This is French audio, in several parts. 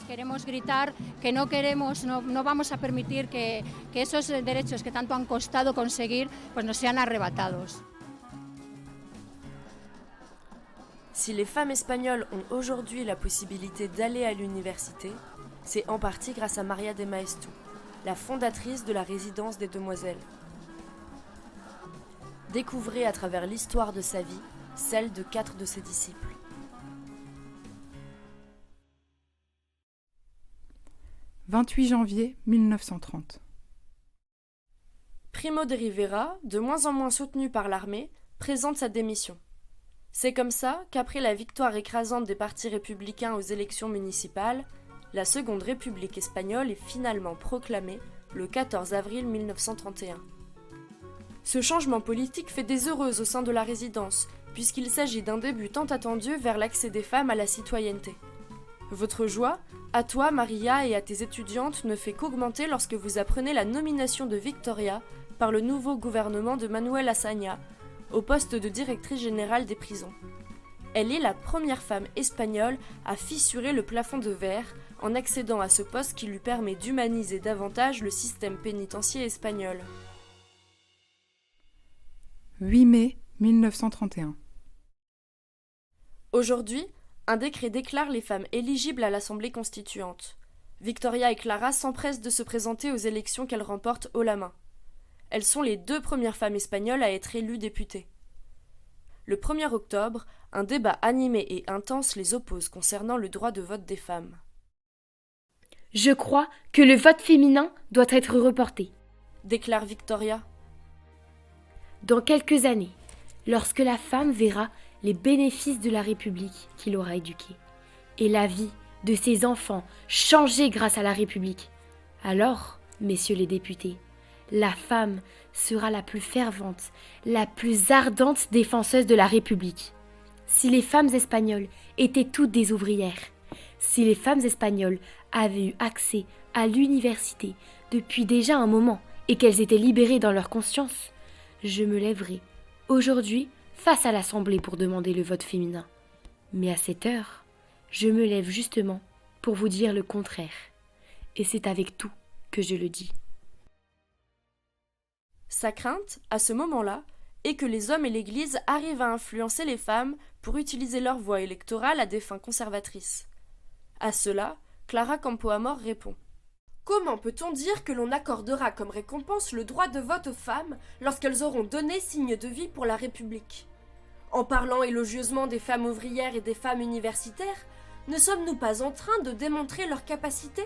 Queremos gritar que no queremos, no vamos a permitir que esos derechos que tanto han costado conseguir pues nos sean arrebatados. Si les femmes espagnoles ont aujourd'hui la possibilité d'aller à l'université, c'est en partie grâce à María de Maeztu, la fondatrice de la résidence des demoiselles. Découvrez à travers l'histoire de sa vie celle de 4 de ses disciples. « 28 janvier 1930. Primo de Rivera, de moins en moins soutenu par l'armée, présente sa démission. C'est comme ça qu'après la victoire écrasante des partis républicains aux élections municipales, la Seconde République espagnole est finalement proclamée le 14 avril 1931. Ce changement politique fait des heureuses au sein de la résidence, puisqu'il s'agit d'un début tant attendu vers l'accès des femmes à la citoyenneté. Votre joie, à toi Maria et à tes étudiantes, ne fait qu'augmenter lorsque vous apprenez la nomination de Victoria par le nouveau gouvernement de Manuel Azaña au poste de directrice générale des prisons. Elle est la première femme espagnole à fissurer le plafond de verre en accédant à ce poste qui lui permet d'humaniser davantage le système pénitentiaire espagnol. 8 mai 1931. Aujourd'hui, un décret déclare les femmes éligibles à l'Assemblée constituante. Victoria et Clara s'empressent de se présenter aux élections qu'elles remportent haut la main. Elles sont les 2 premières femmes espagnoles à être élues députées. Le 1er octobre, un débat animé et intense les oppose concernant le droit de vote des femmes. Je crois que le vote féminin doit être reporté, déclare Victoria. Dans quelques années, lorsque la femme verra les bénéfices de la République qu'il aura éduquée, et la vie de ses enfants changer grâce à la République, alors, messieurs les députés, la femme sera la plus fervente, la plus ardente défenseuse de la République. Si les femmes espagnoles étaient toutes des ouvrières, si les femmes espagnoles avaient eu accès à l'université depuis déjà un moment et qu'elles étaient libérées dans leur conscience, je me lèverai aujourd'hui face à l'Assemblée pour demander le vote féminin. Mais à cette heure, je me lève justement pour vous dire le contraire. Et c'est avec tout que je le dis. Sa crainte, à ce moment-là, est que les hommes et l'Église arrivent à influencer les femmes pour utiliser leur voix électorale à des fins conservatrices. À cela, Clara Campoamor répond. Comment peut-on dire que l'on accordera comme récompense le droit de vote aux femmes lorsqu'elles auront donné signe de vie pour la République ? En parlant élogieusement des femmes ouvrières et des femmes universitaires, ne sommes-nous pas en train de démontrer leur capacité ?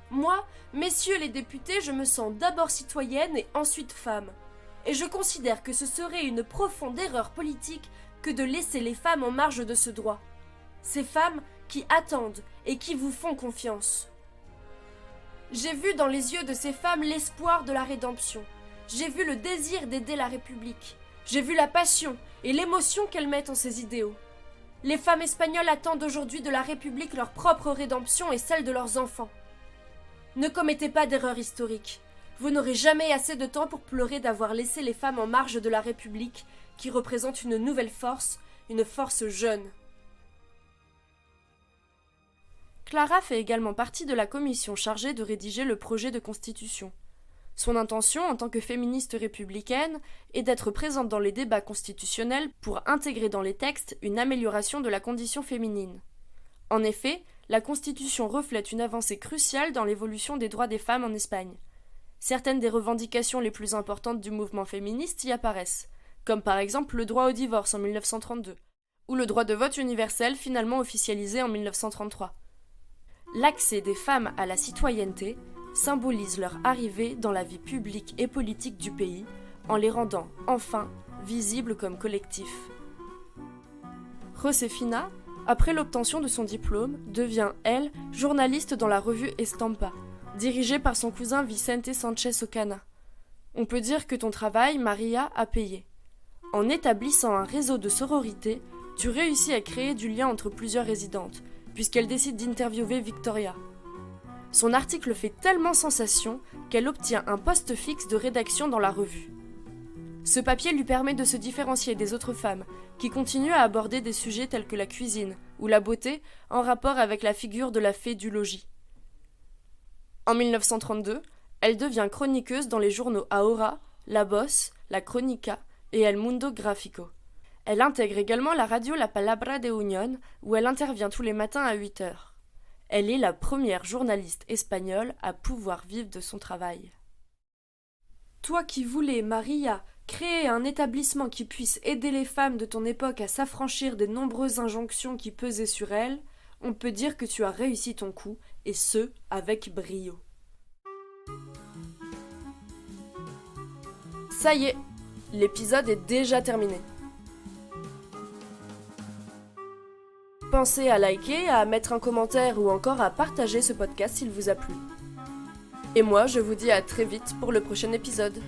Moi, messieurs les députés, je me sens d'abord citoyenne et ensuite femme. Et je considère que ce serait une profonde erreur politique que de laisser les femmes en marge de ce droit. Ces femmes qui attendent et qui vous font confiance. J'ai vu dans les yeux de ces femmes l'espoir de la rédemption. J'ai vu le désir d'aider la République. J'ai vu la passion et l'émotion qu'elles mettent en ces idéaux. Les femmes espagnoles attendent aujourd'hui de la République leur propre rédemption et celle de leurs enfants. Ne commettez pas d'erreur historique. Vous n'aurez jamais assez de temps pour pleurer d'avoir laissé les femmes en marge de la République, qui représente une nouvelle force, une force jeune. Clara fait également partie de la commission chargée de rédiger le projet de constitution. Son intention, en tant que féministe républicaine, est d'être présente dans les débats constitutionnels pour intégrer dans les textes une amélioration de la condition féminine. En effet, la Constitution reflète une avancée cruciale dans l'évolution des droits des femmes en Espagne. Certaines des revendications les plus importantes du mouvement féministe y apparaissent, comme par exemple le droit au divorce en 1932, ou le droit de vote universel finalement officialisé en 1933. L'accès des femmes à la citoyenneté symbolise leur arrivée dans la vie publique et politique du pays, en les rendant, enfin, visibles comme collectif. Josefina, après l'obtention de son diplôme, devient, elle, journaliste dans la revue Estampa, dirigée par son cousin Vicente Sánchez Ocana. On peut dire que ton travail, Maria, a payé. En établissant un réseau de sororité, tu réussis à créer du lien entre plusieurs résidentes, puisqu'elle décide d'interviewer Victoria. Son article fait tellement sensation qu'elle obtient un poste fixe de rédaction dans la revue. Ce papier lui permet de se différencier des autres femmes, qui continuent à aborder des sujets tels que la cuisine ou la beauté en rapport avec la figure de la fée du logis. En 1932, elle devient chroniqueuse dans les journaux Ahora, La Voz, La Crónica et El Mundo Gráfico. Elle intègre également la radio La Palabra de Unión, où elle intervient tous les matins à 8h. Elle est la première journaliste espagnole à pouvoir vivre de son travail. Toi qui voulais, Maria, créer un établissement qui puisse aider les femmes de ton époque à s'affranchir des nombreuses injonctions qui pesaient sur elles, on peut dire que tu as réussi ton coup, et ce, avec brio. Ça y est, l'épisode est déjà terminé. Pensez à liker, à mettre un commentaire ou encore à partager ce podcast s'il vous a plu. Et moi, je vous dis à très vite pour le prochain épisode.